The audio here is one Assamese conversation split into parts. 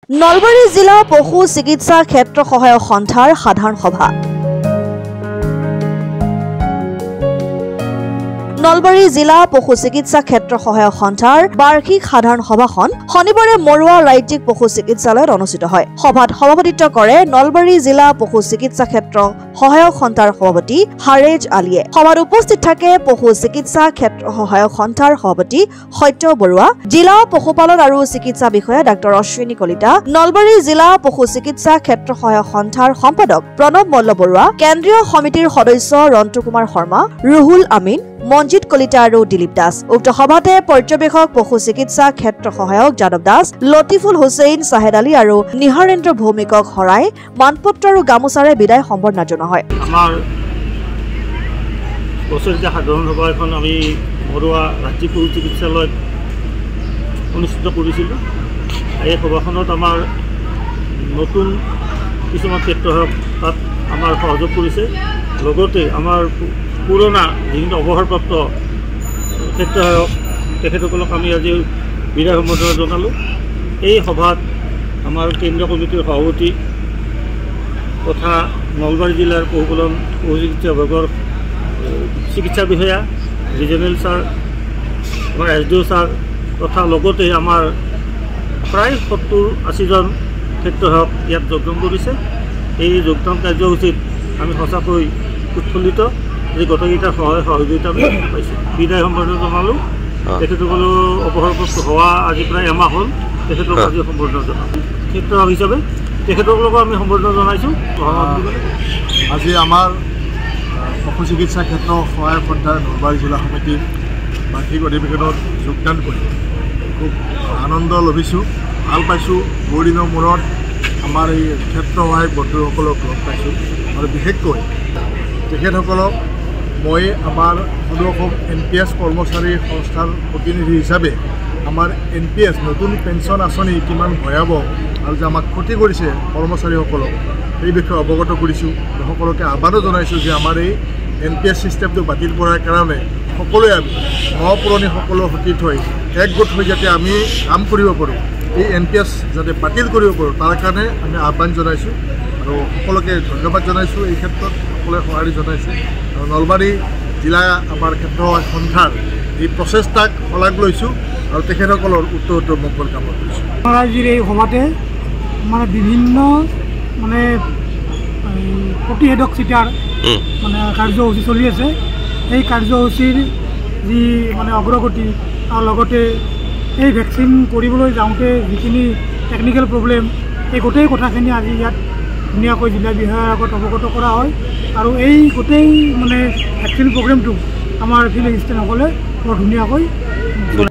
নলবাৰী জিলা পশু চিকিৎসা ক্ষেত্ৰ সহায়ক সন্থাৰ সাধাৰণ সভা। নলবাৰী জিলা পশু চিকিৎসা ক্ষেত্ৰ সহায়ক সন্থাৰ বাৰ্ষিক সাধাৰণ সভাখন শনিবাৰে মৰুৱা ৰাজ্যিক পশু চিকিৎসালয়ত অনুষ্ঠিত হয়। সভাত সভাপতিত্ব কৰে নলবাৰী জিলা পশু চিকিৎসা ক্ষেত্ৰ সহায়ক সন্থাৰ সভাপতি হাৰেজ আলীয়ে। সভাত উপস্থিত থাকে পশু চিকিৎসা ক্ষেত্ৰ সহায়ক সন্থাৰ সভাপতি সত্য বৰুৱা, জিলা পশুপালন আৰু চিকিৎসা বিষয়া ডাক্তৰ অশ্বিনী কলিতা, নলবাৰী জিলা পশু চিকিৎসা ক্ষেত্ৰ সহায়ক সন্থাৰ সম্পাদক প্ৰণৱ মল্ল বৰুৱা, কেন্দ্ৰীয় সমিতিৰ সদস্য ৰন্তু কুমাৰ শৰ্মা, ৰুহুল আমিন, মঞ্জিত কলিতা আৰু দিলীপ দাস। উক্ত সভাতে পৰ্যবেক্ষক পশু চিকিৎসা ক্ষেত্ৰ সহায়ক যাদৱ দাস, লতিফুল হুছেইন, চাহেদ আলী আৰু নিহাৰেন্দ্ৰ ভৌমিকক হৰাই মানপত্ৰ আৰু গামোচাৰে বিদায় সম্বৰ্ধনা জনোৱা হয়। আমাৰ বছৰীয়া সাধাৰণ সভা এখন আমি মৰুৱা ৰাজ্যিক পশু চিকিৎসালয়ত অনুষ্ঠিত কৰিছিলোঁ। এই সভাখনত আমাৰ নতুন কিছুমান ক্ষেত্ৰসহায়ক তাত আমাৰ সহযোগ কৰিছে। লগতে আমাৰ পুৰণা যিখিনি অৱসৰপ্ৰাপ্ত ক্ষেত্ৰসহায়ক তেখেতসকলক আমি আজি বিদায় সম্বৰ্ধনা জনালোঁ। এই সভাত আমাৰ কেন্দ্ৰীয় কমিটিৰ সভাপতি তথা নলবাৰী জিলাৰ পশুপালন পশু চিকিৎসা বিভাগৰ চিকিৎসা বিষয়া, ৰিজনেল ছাৰ, আমাৰ SDO ছাৰ তথা লগতে আমাৰ প্ৰায় 70-80জন ক্ষেত্ৰসহায়ক ইয়াত যোগদান কৰিছে। এই যোগদান কাৰ্যসূচীত আমি সঁচাকৈ উৎফুল্লিত যে গোটেইকেইটাৰ সহায় সহযোগিতা আমি পাইছোঁ। বিদায় সম্বৰ্ধনা জনালোঁ। তেখেতসকলৰ অৱসৰপ্ৰাপ্ত হোৱা আজি প্ৰায় এমাহ হ'ল। তেখেতলোকক আজি সম্বৰ্ধনা জনালোঁ। ক্ষেত্ৰ হিচাপে তেখেতসকলকো আমি সম্বৰ্ধনা জনাইছোঁ। আজি আমাৰ পশু চিকিৎসা ক্ষেত্ৰ সহায়ক সন্থাৰ নলবাৰী জিলা সমিতিৰ বাৰ্ষিক অধিৱেশনত যোগদান কৰি খুব আনন্দ লভিছোঁ, ভাল পাইছোঁ। বহুদিনৰ মূৰত আমাৰ এই ক্ষেত্ৰ সহায়ক বন্ধুসকলক লগ পাইছোঁ আৰু বিশেষকৈ তেখেতসকলক মই আমাৰ সদৌ অসম NPS কৰ্মচাৰী সংস্থাৰ প্ৰতিনিধি হিচাপে আমাৰ NPS নতুন পেঞ্চন আঁচনি কিমান ভয়াৱহ আৰু যে আমাক ক্ষতি কৰিছে কৰ্মচাৰীসকলক এই বিষয়ে অৱগত কৰিছোঁ। সকলোকে আহ্বানো জনাইছোঁ যে আমাৰ এই NPS ছিষ্টেমটো বাতিল কৰাৰ কাৰণে সকলোৱে আমি মহাপুৰণি সকলো সতীৰ্থ হৈ একগোট হৈ যাতে আমি কাম কৰিব পাৰোঁ, এই NPS যাতে বাতিল কৰিব পাৰোঁ তাৰ কাৰণে আমি আহ্বান জনাইছোঁ আৰু সকলোকে ধন্যবাদ জনাইছোঁ। এই ক্ষেত্ৰত সকলোৱে সঁহাৰি জনাইছে আৰু নলবাৰী জিলা আমাৰ ক্ষেত্ৰ সন্থাৰ এই প্ৰচেষ্টাক শলাগ লৈছোঁ আৰু তেখেতসকলৰ উত্তৰ মংগল কামনা কৰিছোঁ। আজিৰ এই সভাতে মানে বিভিন্ন মানে প্ৰতিষেধক চিটাৰ মানে কাৰ্যসূচী চলি আছে। এই কাৰ্যসূচীৰ যি মানে অগ্ৰগতি আৰু লগতে এই ভেকচিন কৰিবলৈ যাওঁতে যিখিনি টেকনিকেল প্ৰব্লেম, এই গোটেই কথাখিনি আজি ইয়াত ধুনীয়াকৈ জিলা বিষয়াৰ আগত অৱগত কৰা হয় আৰু এই গোটেই মানে ভেকচিন প্ৰগ্ৰেমটো আমাৰ ফিল্ড এছিষ্টেণ্টসকলে বৰ ধুনীয়াকৈ।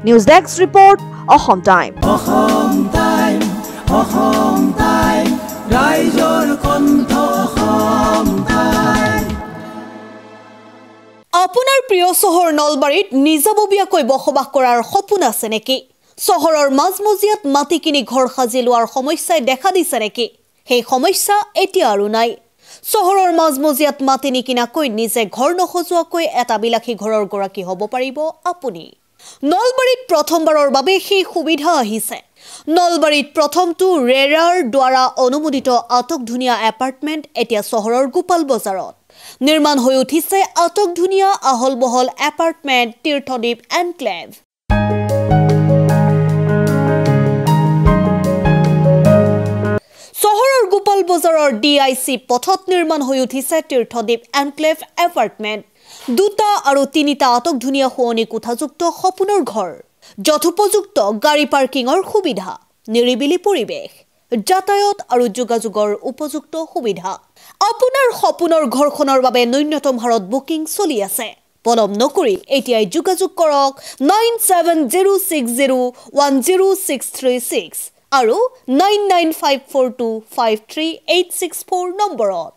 News desk report, Assam time. আপোনাৰ প্ৰিয় চহৰ নলবাৰীত নিজাববীয়াকৈ বসবাস কৰাৰ সপোন আছে নেকি? চহৰৰ মাজমজিয়াত মাটি কিনি ঘৰ সাজি লোৱাৰ সমস্যাই দেখা দিছে নেকি? সেই সমস্যা এতিয়া আৰু নাই। চহৰৰ মাজমজিয়াত মাটি নিকিনাকৈ নিজে ঘৰ নসজোৱাকৈ এটা বিলাসী ঘৰৰ গৰাকী হ'ব পাৰিব আপুনি। নলবাৰীত প্ৰথমবাৰৰ বাবে সেই সুবিধা আহিছে। নলবাৰীত প্ৰথমটো ৰেৰাৰ দ্বাৰা অনুমোদিত আটকধুনীয়া এপাৰ্টমেণ্ট এতিয়া চহৰৰ গোপাল বজাৰত নিৰ্মাণ হৈ উঠিছে। আটকধুনীয়া আহল বহল এপাৰ্টমেণ্ট তীৰ্থদ্বীপ এনক্লেভ। চহৰৰ গোপাল বজাৰৰ DIC পথত নিৰ্মাণ হৈ উঠিছে তীৰ্থদ্বীপ এনক্লেভ এপাৰ্টমেণ্ট। 2টা আৰু 3টা আটকধুনীয়া শোৱনি কোঠাযুক্ত সপোনৰ ঘৰ, যথোপযুক্ত গাড়ী পাৰ্কিঙৰ সুবিধা, নিৰিবিলি পৰিৱেশ, যাতায়াত আৰু যোগাযোগৰ উপযুক্ত সুবিধা। আপোনাৰ সপোনৰ ঘৰখনৰ বাবে ন্যূনতম হাৰত বুকিং চলি আছে। পলম নকৰি এতিয়াই যোগাযোগ কৰক 9706010636 আৰু 9954253864 নম্বৰত।